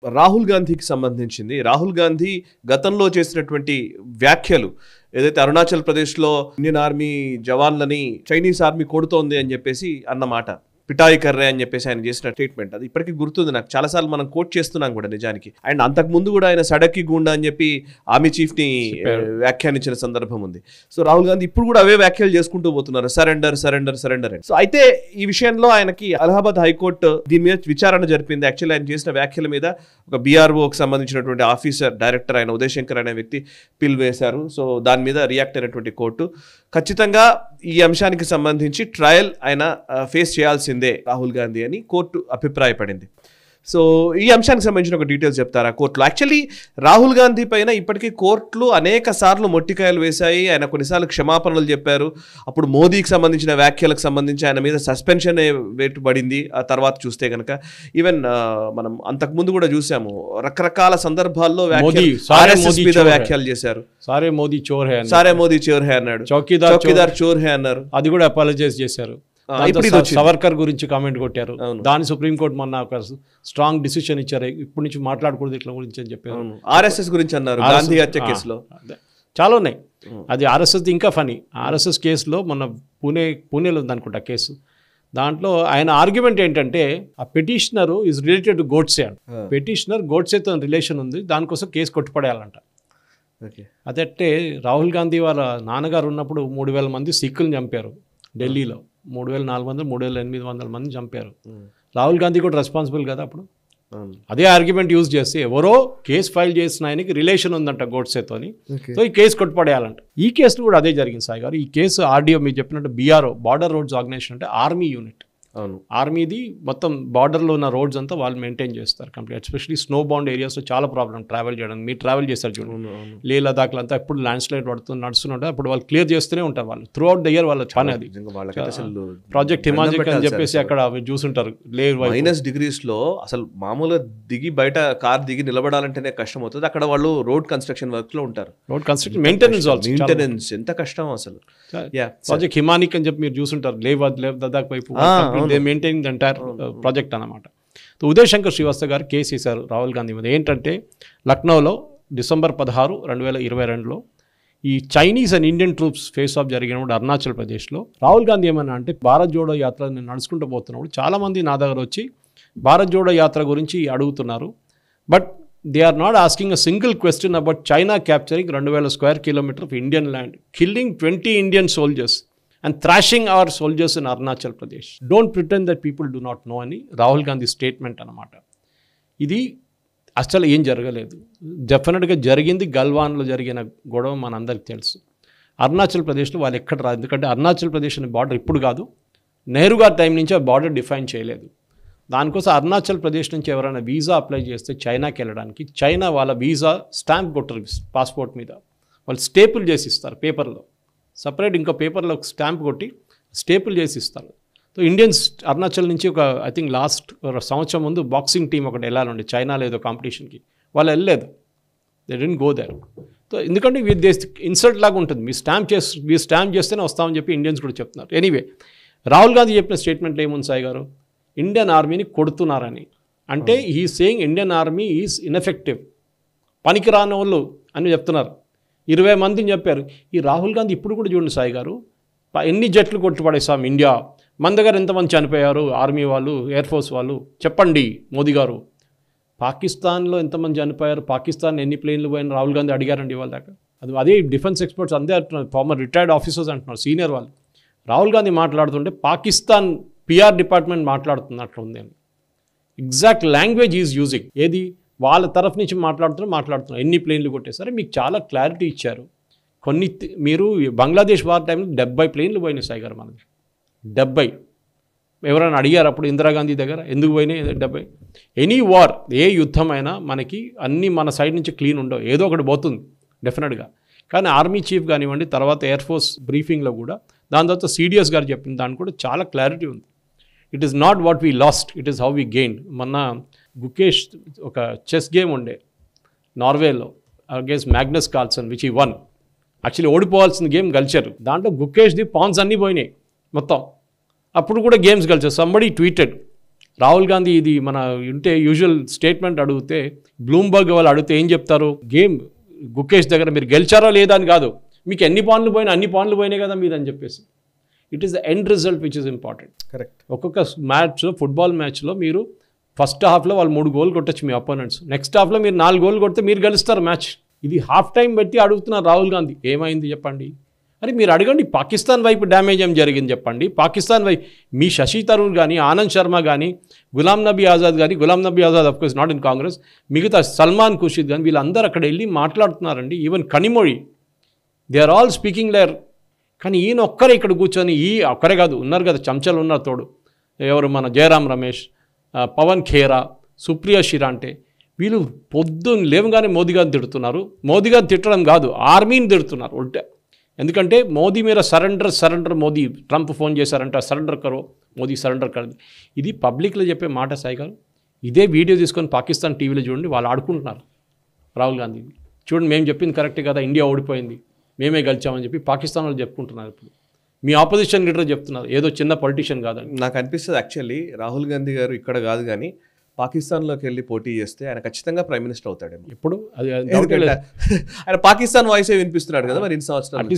రాహుల్ గాంధీకి సంబంధించింది. రాహుల్ గాంధీ గతంలో చేసినటువంటి వ్యాఖ్యలు ఏదైతే అరుణాచల్ ప్రదేశ్‌లో ఇండియన్ ఆర్మీ జవాన్లని చైనీస్ ఆర్మీ కొడుతోంది అని చెప్పేసి అన్నమాట. పిటాయి కర్రే అని చెప్పేసి ఆయన చేసిన స్టేట్మెంట్ అది ఇప్పటికీ గుర్తుంది నాకు. చాలాసార్లు మనం కోట్ చేస్తున్నాం కూడా నిజానికి. అండ్ అంతకుముందు కూడా ఆయన సడక్కి గుండా అని చెప్పి ఆర్మీ చీఫ్ని వ్యాఖ్యానించిన సందర్భం ఉంది. సో రాహుల్ గాంధీ ఇప్పుడు కూడా అవే వ్యాఖ్యలు చేసుకుంటూ పోతున్నారు, సరెండర్ సరెండర్ సరెండర్ అని. సో అయితే ఈ విషయంలో ఆయనకి అలహాబాద్ హైకోర్టు దీని మీద విచారణ జరిపింది. యాక్చువల్లీ ఆయన చేసిన వ్యాఖ్యల మీద ఒక బీఆర్ఓకి సంబంధించినటువంటి ఆఫీసర్ డైరెక్టర్ ఆయన ఉదయ్ శంకర్ అనే వ్యక్తి పిల్ వేశారు. సో దాని మీద రియాక్ట్ అయినటువంటి కోర్టు ఖచ్చితంగా ఈ అంశానికి సంబంధించి ట్రయల్ ఆయన ఫేస్ చేయాల్సిందే రాహుల్ గాంధీ అని కోర్టు అభిప్రాయపడింది. సో ఈ అంశానికి సంబంధించిన ఒక డీటెయిల్స్ చెప్తారా కోర్టులో? యాక్చువల్లీ రాహుల్ గాంధీ పైన ఇప్పటికీ కోర్టులు అనేక సార్లు మొట్టికాయలు వేశాయి. ఆయన కొన్నిసార్లు క్షమాపణలు చెప్పారు. అప్పుడు మోదీకి సంబంధించిన వ్యాఖ్యలకు సంబంధించి ఆయన మీద సస్పెన్షన్ వేటుపడింది. ఆ తర్వాత చూస్తే కనుక ఈవెన్ మనం అంతకుముందు కూడా చూసాము రకరకాల సందర్భాల్లో ఆర్ఎస్ఎస్ మీద వ్యాఖ్యలు చేశారు. సారే మోదీ చోర్ హై, సారే మోదీ చోర్ హై అన్నాడు, చౌకీదార్ చోర్ హై అన్నారు. అది కూడా అపాలజైజ్ చేశారు. సవర్కర్ గురించి కామెంట్ కొట్టారు. దాని సుప్రీంకోర్టు మొన్న ఒక స్ట్రాంగ్ డిసిషన్ ఇచ్చారు, ఇప్పటి నుంచి మాట్లాడకూడదు ఇట్లా గురించి అని చెప్పారు. ఆర్ఎస్ఎస్ గురించి అన్నారు గాంధీ హత్య కేసులో. చాలా ఉన్నాయి. అది ఆర్ఎస్ఎస్ ఇంకా ఫనీ. ఆర్ఎస్ఎస్ కేసులో మొన్న పూణేలో ఉందనుకుంటా కేసు. దాంట్లో ఆయన ఆర్గ్యుమెంట్ ఏంటంటే ఆ petitioner is related to Godse అంట. పిటిషనర్ గోడ్సేతో రిలేషన్ ఉంది, దానికోసం కేసు కొట్టుపడేయాలంట. అదంటే రాహుల్ గాంధీ వాళ్ళ నాన్నగారు ఉన్నప్పుడు 3000 మంది సిక్కులను చంపారు ఢిల్లీలో. 3400 3800 మంది చంపారు. రాహుల్ గాంధీ కూడా రెస్పాన్సిబుల్ కదా అప్పుడు. అదే ఆర్గ్యుమెంట్ యూజ్ చేసి ఎవరో కేసు ఫైల్ చేసిన ఆయనకి రిలేషన్ ఉందంట గోడ్సేతోని, సో ఈ కేసు కొట్టుపడేయాలంట. ఈ కేసులో కూడా అదే జరిగింది సాయి గారు. ఈ కేసు ఆర్డీఓ మీరు చెప్పినట్టు బీఆర్ఓ బార్డర్ రోడ్స్ ఆర్గనైజేషన్ అంటే ఆర్మీ యూనిట్. ఆర్మీది మొత్తం బార్డర్లో ఉన్న రోడ్స్ అంతా వాళ్ళు మెయింటైన్ చేస్తారు కంప్లీట్. ఎస్పెషలీ స్నో బౌండ్ ఏరియాస్లో చాలా ప్రాబ్లం ట్రావెల్ చేయడం. మీరు ట్రావెల్ చేస్తారు చూడండి, లే లదాఖ్లో అంతా ఎప్పుడు ల్యాండ్ స్లైడ్ నడుస్తుంటే అప్పుడు వాళ్ళు క్లియర్ చేస్తూనే ఉంటారు వాళ్ళు త్రూ అవుట్ ద ఇయర్. వాళ్ళ పని అది. ప్రాజెక్ట్ హిమాచల్ అని చెప్పేసి అక్కడ చూసుంటారు -డిగ్రీస్లో అసలు మామూలుగా దిగి బయట కార్ దిగి నిలబడాలంటేనే కష్టం అవుతుంది. అక్కడ వాళ్ళు రోడ్ కన్స్ట్రక్షన్ వర్క్ లో ఉంటారు. రోడ్ కన్స్ట్రక్షన్ మెయింటెనెన్స్ ఎంత కష్టం అసలు. ప్రాజెక్ట్ హిమానిక్ అని చెప్పి మీరు చూసుంటారు, లేవ్ లదాఖ్ వైపు మెయింటైనింగ్ ద ఎంటైర్ ప్రాజెక్ట్ అన్నమాట. ఉదయ్ శంకర్ శ్రీవాస్తవ్ గారు కేసు వేశారు రాహుల్ గాంధీ మీద. ఏంటంటే లక్నోలో December 16, 2022లో ఈ Chinese and Indian troops face of జరిగినప్పుడు అరుణాచల్ ప్రదేశ్లో రాహుల్ గాంధీ ఏమన్నా అంటే భారత్ జోడో యాత్ర నేను నడుచుకుంటూ పోతున్నప్పుడు చాలామంది నా దగ్గర వచ్చి భారత్ జోడో యాత్ర గురించి అడుగుతున్నారు. But they are not asking a single question about China capturing 2000 square kilometers of Indian land, killing 20 Indian soldiers and thrashing our soldiers in Arunachal Pradesh. Don't pretend that people do not know అని Rahul Gandhi statement అన్నమాట. ఇది అసలు ఏం జరగలేదు. డెఫినెట్గా జరిగింది. గల్వాన్లో జరిగిన గొడవ మనందరికీ తెలుసు. అరుణాచల్ ప్రదేశ్లో వాళ్ళు ఎక్కడ రాదు. ఎందుకంటే అరుణాచల్ ప్రదేశ్ అనే బార్డర్ ఇప్పుడు కాదు, నెహ్రూ గారి టైం నుంచి ఆ బార్డర్ డిఫైన్ చేయలేదు. దానికోసం అరుణాచల్ ప్రదేశ్ నుంచి ఎవరైనా వీసా అప్లై చేస్తే చైనాకి వెళ్ళడానికి చైనా వాళ్ళ వీసా స్టాంప్ కొట్టరు పాస్పోర్ట్ మీద. వాళ్ళు స్టేపుల్ చేసి ఇస్తారు పేపర్లో, సపరేట్ ఇంకో పేపర్లో స్టాంప్ కొట్టి స్టేపుల్ చేసి ఇస్తారు. సో ఇండియన్స్ అరుణాచల్ నుంచి ఒక ఐ థింక్ లాస్ట్ సంవత్సరం ముందు బాక్సింగ్ టీం ఒకటి వెళ్ళాలండి చైనాలో ఏదో కాంపిటీషన్కి. వాళ్ళు వెళ్ళలేదు, they didn't go there. So ఎందుకంటే ఇన్సల్ట్ లాగా ఉంటుంది. మీరు స్టాంప్ చేస్తేనే వస్తామని చెప్పి ఇండియన్స్ కూడా చెప్తున్నారు. ఎనీవే రాహుల్ గాంధీ చెప్పిన స్టేట్మెంట్లో ఏముంది సాయి గారు, ఇండియన్ ఆర్మీని కొడుతున్నారని. అంటే he saying Indian army is ineffective, పనికిరాని వాళ్ళు అని చెప్తున్నారు. 20 మందిని చెప్పారు. ఈ రాహుల్ గాంధీ ఇప్పుడు కూడా చూడండి సాయి గారు, ఎన్ని జట్లు కొట్టుపడేసాం ఇండియా, మన దగ్గర ఎంతమంది చనిపోయారు ఆర్మీ వాళ్ళు, ఎయిర్ ఫోర్స్ వాళ్ళు చెప్పండి మోదీ గారు. పాకిస్తాన్లో ఎంతమంది చనిపోయారు, పాకిస్తాన్ ఎన్ని ప్లేన్లు పోయిన రాహుల్ గాంధీ అడిగారండి వాళ్ళ దాకా. అదే డిఫెన్స్ ఎక్స్పర్ట్స్ అందే అంటున్నారు, ఫార్మర్ రిటైర్డ్ ఆఫీసర్స్ అంటున్నారు, సీనియర్ వాళ్ళు. రాహుల్ గాంధీ మాట్లాడుతుంటే పాకిస్తాన్ PR డిపార్ట్మెంట్ మాట్లాడుతున్నట్లు ఉంది అని. Exact language is using. ఏది వాళ్ళ తరఫు నుంచి మాట్లాడుతున్నారు ఎన్ని ప్లేన్లు కొట్టేసారు. మీకు చాలా క్లారిటీ ఇచ్చారు. మీరు బంగ్లాదేశ్ వార్ టైంలో 70 ప్లేన్లు పోయినాయి సాయి గారు మనది. 70 ఎవరైనా అడిగారు అప్పుడు ఇందిరాగాంధీ దగ్గర ఎందుకు పోయినాయి 70? ఎనీ వార్, ఏ యుద్ధమైనా మనకి అన్నీ మన సైడ్ నుంచి క్లీన్ ఉండవు, ఏదో ఒకటి పోతుంది డెఫినెట్గా. కానీ ఆర్మీ చీఫ్ కానివ్వండి, తర్వాత ఎయిర్ ఫోర్స్ బ్రీఫింగ్లో కూడా, దాని తర్వాత CDS గారు చెప్పిన దానికి కూడా చాలా క్లారిటీ ఉంది. It is not what we last, it is how we gained. మొన్న గుకేష్ ఒక చెస్ గేమ్ ఉండే నార్వేలో అగేన్స్ట్ మ్యాగ్నస్ కార్ల్సన్ విచ్ ఈ వన్. యాక్చువల్లీ ఓడిపోవాల్సిన గేమ్ గెలిచారు. దాంట్లో గుకేష్ది పాన్స్ అన్నీ పోయినాయి మొత్తం. అప్పుడు కూడా గేమ్స్ గెలిచారు. సంబడి ట్వీటెడ్ రాహుల్ గాంధీ ఇది మన ఉంటే యూజువల్ స్టేట్మెంట్ అడిగితే బ్లూంబర్గ్ వాళ్ళు అడిగితే ఏం చెప్తారు, గేమ్ గుకేష్ దగ్గర మీరు గెలిచారా లేదా అని కాదు, మీకు ఎన్ని పాయింట్లు పోయినా అన్ని పాయింట్లు పోయినాయి కదా మీదని చెప్పేసి. It is the end result which is important. Correct. ఒక్కొక్క మ్యాచ్లో ఫుట్బాల్ మ్యాచ్లో మీరు ఫస్ట్ హాఫ్లో వాళ్ళు 3 గోల్ కొట్టచ్చు మీ అపోనెంట్స్, నెక్స్ట్ హాఫ్లో మీరు 4 గోల్ కొడితే మీరు గెలుస్తారు మ్యాచ్. ఇది హాఫ్ టైం పెట్టి అడుగుతున్నారు రాహుల్ గాంధీ, ఏమైంది చెప్పండి. అరే మీరు అడగండి, పాకిస్తాన్ వైపు డ్యామేజ్ ఏం జరిగింది చెప్పండి. పాకిస్తాన్ వైపు మీ శశి థరూర్ కానీ, ఆనంద్ శర్మ కానీ, గులాం నబీ ఆజాద్ కానీ, Ghulam Nabi Azad of course not in Congress, మిగతా సల్మాన్ ఖుర్షీద్ కానీ వీళ్ళందరూ అక్కడ వెళ్ళి మాట్లాడుతున్నారండి. Even Kanimozhi, they are all speaking there. కానీ ఈయన ఒక్కరే ఇక్కడ కూర్చొని, ఒక్కరే కాదు ఉన్నారు కదా చెంచలు ఉన్నారు తోడు, ఎవరు మన జయరాం రమేష్, పవన్ ఖేరా, సుప్రియా షిరాంటే, వీళ్ళు పొద్దున్న లేవగానే మోదీ గారిని తిడుతున్నారు. మోదీ గారిని తిట్టడం కాదు, ఆర్మీని తిడుతున్నారు ఉల్టా. ఎందుకంటే మోదీ మీద సరెండర్ మోదీ, ట్రంప్ ఫోన్ చేశారంట సరెండర్ కరో, మోదీ సరెండర్ కరో. ఇది పబ్లిక్లో చెప్పే మాట సాయి గారు. ఇదే వీడియో తీసుకొని పాకిస్తాన్ టీవీలో చూడండి, వాళ్ళు ఆడుకుంటున్నారు రాహుల్ గాంధీ. చూడండి మేము చెప్పింది కరెక్టే కదా, ఇండియా ఓడిపోయింది, మేమే గెలిచామని చెప్పి పాకిస్తాన్ వాళ్ళు చెప్పుకుంటున్నారు. ఇప్పుడు మీ ఆపోజిషన్ లీడర్ చెప్తున్నారు, ఏదో చిన్న పొలిటీషియన్ కాదని. నాకు అనిపిస్తుంది యాక్చువల్లీ రాహుల్ గాంధీ గారు ఇక్కడ కాదు కానీ పాకిస్తాన్లోకి వెళ్ళి పోటీ చేస్తే ఆయన ఖచ్చితంగా ప్రైమ్ మినిస్టర్ అవుతాడేమో. ఇప్పుడు అది ఆయన పాకిస్తాన్ వాయిసే వినిపిస్తున్నాడు కదా మరి ఇన్ని సంవత్సరాలు.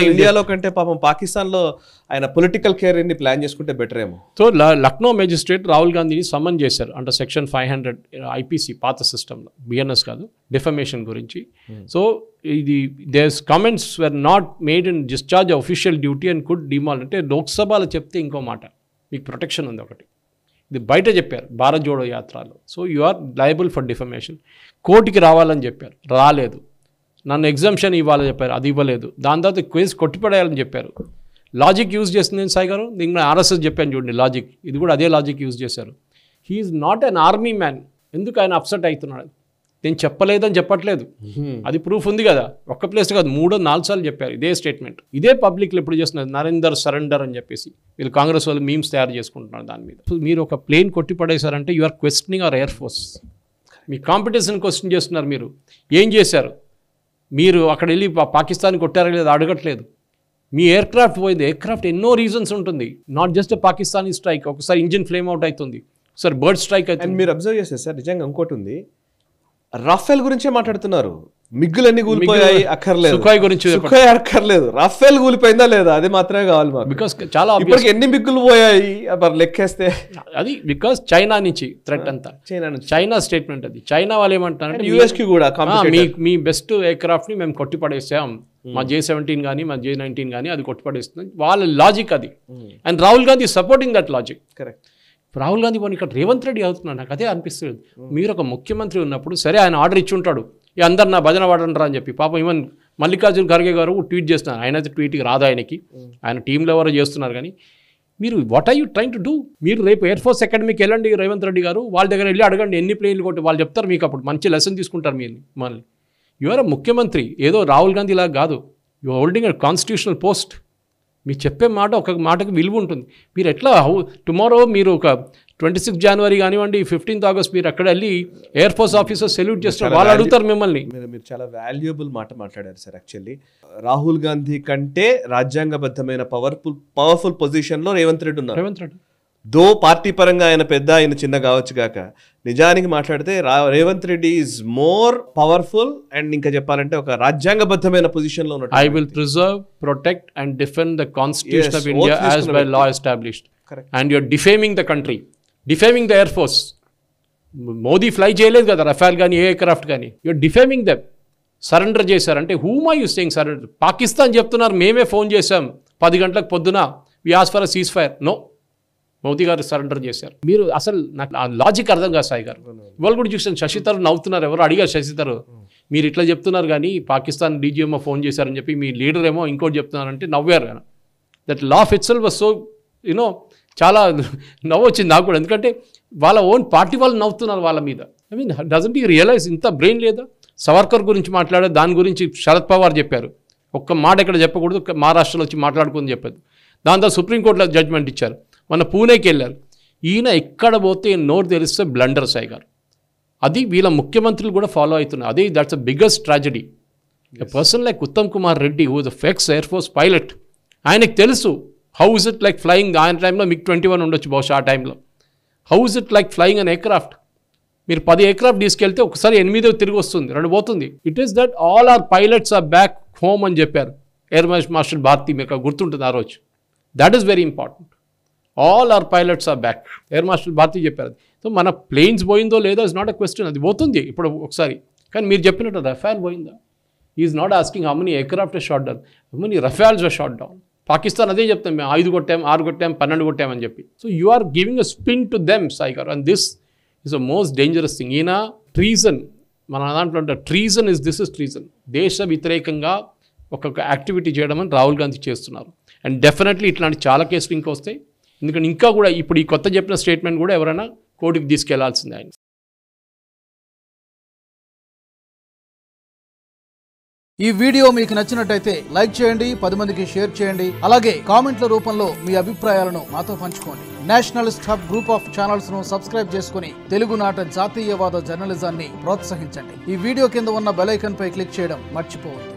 ఇండియాలో కంటే పాపం పాకిస్తాన్లో ఆయన పొలిటికల్ కెరీర్ని ప్లాన్ చేసుకుంటే బెటర్ ఏమో. సో లక్నో మేజిస్ట్రేట్ రాహుల్ గాంధీని సమ్మన్ చేశారు అంటే సెక్షన్ 500 ఐపీసీ పాత సిస్టంలో, బిఎన్ఎస్ కాదు, డిఫమేషన్ గురించి. సో ఇది these comments were not made in discharge official duty and could డిమాల్. అంటే లోక్సభలో చెప్తే ఇంకో మాట, మీకు ప్రొటెక్షన్ ఉంది ఒకటి, ఇది బయట చెప్పారు భారత్ జోడో యాత్రలో. So you are liable for defamation. కోర్టుకి రావాలని చెప్పారు, రాలేదు. నన్ను ఎగ్జామ్షన్ ఇవ్వాలని చెప్పారు, అది ఇవ్వలేదు. దాని తర్వాత కేసు కొట్టిపడేయాలని చెప్పారు. లాజిక్ యూజ్ చేస్తుంది సాయి గారు, దీనికి ఆర్ఎస్ఎస్ చెప్పాను చూడండి లాజిక్, ఇది కూడా అదే లాజిక్ యూజ్ చేశారు. He is not an army man. ఎందుకు ఆయన అప్సెట్ అవుతున్నాడు? నేను చెప్పలేదని చెప్పట్లేదు, అది ప్రూఫ్ ఉంది కదా. ఒక్క ప్లేస్ కాదు 3-4 సార్లు చెప్పారు ఇదే స్టేట్మెంట్. ఇదే పబ్లిక్లో ఎప్పుడు చేస్తున్నారు, నరేందర్ సరెండర్ అని చెప్పేసి వీళ్ళు కాంగ్రెస్ వాళ్ళు మీమ్స్ తయారు చేసుకుంటున్నారు దాని మీద. మీరు ఒక ప్లేన్ కొట్టి పడేశారంటే you are questioning our air force. మీ కాంపిటీషన్ క్వశ్చన్ చేస్తున్నారు. మీరు ఏం చేశారు? మీరు అక్కడ వెళ్ళి పాకిస్తాన్ కొట్టారా లేదా అడగట్లేదు. మీ ఎయిర్ క్రాఫ్ట్ పోయింది. ఎయిర్ క్రాఫ్ట్ ఎన్నో రీజన్స్ ఉంటుంది, నాట్ జస్ట్ పాకిస్తానీ స్ట్రైక్. ఒకసారి ఇంజిన్ ఫ్లేమ్ అవుట్ అవుతుంది, ఒకసారి బర్డ్ స్ట్రైక్ అవుతుంది. మీరు అబ్జర్వ్ చేస్తే సార్ నిజంగా ఇంకోటి ఉంది, రాఫెల్ గురించే మాట్లాడుతున్నారు. మిగ్గులన్నీ కూలిపోయాయి అక్కర్లేదు, సుఖాయ్ గురించి అక్కర్లేదు, రాఫెల్ కూలిపోయిందా లేదా అది మాత్రమే కావాలి మాకు. బికాస్ చాలా ఇప్పటికి ఎన్ని మిగ్గులు పోయాయి లెక్కేస్తే అది బికాస్ చైనా నుంచి థ్రెట్ అంతా, చైనా స్టేట్మెంట్ అది. చైనా వాళ్ళు ఏమంటారంటే యూఎస్ కి కూడా మీ బెస్ట్ ఎయిర్ క్రాఫ్ట్ ని మేము కొట్టిపడేసాం, మా J-17 కానీ మా J-19 కానీ అది కొట్టిపడేస్తుంది వాళ్ళ లాజిక్ అది. And Rahul Gandhi supporting that logic. Correct. Rahul Gandhi పోనీ ఇక్కడ రేవంత్ రెడ్డి అవుతున్నాడు, నాకు అదే అనిపిస్తుంది. మీరు ఒక ముఖ్యమంత్రి ఉన్నప్పుడు సరే ఆయన ఆర్డర్ ఇచ్చి ఉంటాడు, అందరు నా భజన వాడంటారా అని చెప్పి. పాపం ఈవెన్ మల్లికార్జున ఖర్గే గారు ట్వీట్ చేస్తున్నారు, ఆయన అయితే ట్వీట్కి రాదు ఆయనకి, ఆయన టీంలో ఎవరో చేస్తున్నారు. కానీ మీరు what are you trying to do? మీరు రేపు ఎయిర్ ఫోర్స్ అకాడమీకి వెళ్ళండి రేవంత్ రెడ్డి గారు, వాళ్ళ దగ్గర వెళ్ళి అడగండి ఎన్ని ప్లేన్లు కొట్టి, వాళ్ళు చెప్తారు మీకు, అప్పుడు మంచి లెసన్ తీసుకుంటారు మీరు. మళ్ళీ యువర్ ముఖ్యమంత్రి, ఏదో రాహుల్ గాంధీ లాగా కాదు, you are holding a constitutional post. మీరు చెప్పే మాట ఒక మాటకు విలువ ఉంటుంది. మీరు ఎట్లా టుమారో మీరు ఒక 26 జనవరి కానివ్వండి 15th ఆగస్ట్ మీరు అక్కడ వెళ్ళి ఎయిర్ ఫోర్స్ ఆఫీసర్ సెల్యూట్ చేస్తారు, వాళ్ళు అడుగుతారు మిమ్మల్ని. మీరు చాలా వాల్యుయబుల్ మాట మాట్లాడారు సార్. యాక్చువల్లీ రాహుల్ గాంధీ కంటే రాజ్యాంగబద్ధమైన పవర్ఫుల్ పొజిషన్లో రేవంత్ రెడ్డి ఉన్నారు. రేవంత్ రెడ్డి దో పార్టీ పరంగా ఆయన పెద్ద, ఆయన చిన్న కావచ్చు కాక, నిజానికి మాట్లాడితే Revanth Reddy is more powerful and ఇంకా చెప్పాలంటే ఒక రాజ్యాంగబద్ధమైన పొజిషన్లో ఉన్నాడు. I will preserve, protect and defend the constitution of India as by law established. And you're defaming the country, defaming the air force. Modi fly చేయలేదు కదా రఫాల్ కానీ ఏ ఎయిర్క్రాఫ్ట్ కానీ, యూఆర్ డిఫేమింగ్ దెమ్. సరెండర్ చేశారంటే whom are you saying surrender? Pakistan చెప్తున్నారు మేమే phone చేశాం 10 గంటలకు పొద్దున, we ask for a cease fire. No, Modi గారు సరెండర్ చేశారు. మీరు అసలు నాకు ఆ లాజిక్ అర్థం కాదు సాయి గారు. ఇవాళ కూడా చూసాను శశి థరూర్ నవ్వుతున్నారు, ఎవరు అడిగారు శశి థరూర్ మీరు ఇట్లా చెప్తున్నారు కానీ పాకిస్తాన్ డీజీఎంఓ ఫోన్ చేశారని చెప్పి మీ లీడర్ ఏమో ఇంకోటి చెప్తున్నారంటే నవ్వారు. That law of itself was so you know చాలా నవ్వు వచ్చింది నాకు కూడా, ఎందుకంటే వాళ్ళ ఓన్ పార్టీ వాళ్ళు నవ్వుతున్నారు వాళ్ళ మీద. I mean doesn't you realise ఇంత బ్రెయిన్ లేదా? సవర్కర్ గురించి మాట్లాడారు, దాని గురించి శరద్ పవార్ చెప్పారు, ఒక్క మాట ఇక్కడ చెప్పకూడదు, మహారాష్ట్రలో వచ్చి మాట్లాడుకుందని చెప్పారు. దాని తర్వాత సుప్రీంకోర్టులో జడ్జ్మెంట్ ఇచ్చారు. మన పూణేకి వెళ్ళారు. ఈయన ఎక్కడ పోతే నోరు తెలిస్తే బ్లండర్ సాయి గారు. అది వీళ్ళ ముఖ్యమంత్రులు కూడా ఫాలో అవుతున్నారు. అదే that's the biggest tragedy. A person like Uttam Kumar Reddy who is a X air force pilot, ఆయనకు తెలుసు how is it like flying. ఆయన టైంలో MiG-21 ఉండొచ్చు బహుశా ఆ టైంలో. How is it like flying an aircraft? మీరు 10 ఎయిర్క్రాఫ్ట్ తీసుకెళ్తే ఒకసారి 8వ తిరిగి వస్తుంది, 2 పోతుంది. It is that all our pilots are back home అని చెప్పారు ఎయిర్ మార్షల్ భారతి, మీకు గుర్తుంటుంది ఆ రోజు. That is very important. All our pilots are back, air marshal Bharati చెప్పారు. సో మన ప్లేన్స్ పోయిందో లేదో ఇస్ నాట్ అ క్వశ్చన్, అది పోతుంది ఇప్పుడు ఒకసారి. కానీ మీరు చెప్పినట్టు రఫాల్ పోయిందా? Is not asking how many aircraft shot down, how many Rafales shot down. Pakistan అదే చెప్తాం, మేము 5 కొట్టాం, 6 కొట్టాం, 12 కొట్టామని చెప్పి. So you are giving a spin to them, Sai garu, and this is a most dangerous thing. ఈయన ట్రీజన్, మన దాంట్లో అంటే treason is this is treason, దేశ వ్యతిరేకంగా ఒక్కొక్క యాక్టివిటీ చేయడం అని రాహుల్ గాంధీ చేస్తున్నారు. అండ్ డెఫినెట్లీ ఇట్లాంటి చాలా కేసులు ఇంకా వస్తాయి. ఎందుకంటే ఇంకా కూడా ఇప్పుడు ఈ కొత్త చెప్పిన స్టేట్మెంట్ కూడా ఎవరైనా కోర్టుకి తీసుకెళ్లాల్సిందే ఆయన. ఈ వీడియో మీకు నచ్చినట్టయితే లైక్ చేయండి, 10 మందికి షేర్ చేయండి. అలాగే కామెంట్ల రూపంలో మీ అభిప్రాయాలను మాతో పంచుకోండి. Nationalist hub group of channels ను సబ్స్క్రైబ్ చేసుకుని తెలుగునాట జాతీయవాద జర్నలిజాన్ని ప్రోత్సహించండి. ఈ వీడియో కింద ఉన్న బెల్ ఐకాన్ పై క్లిక్ చేయడం మర్చిపోవద్దు.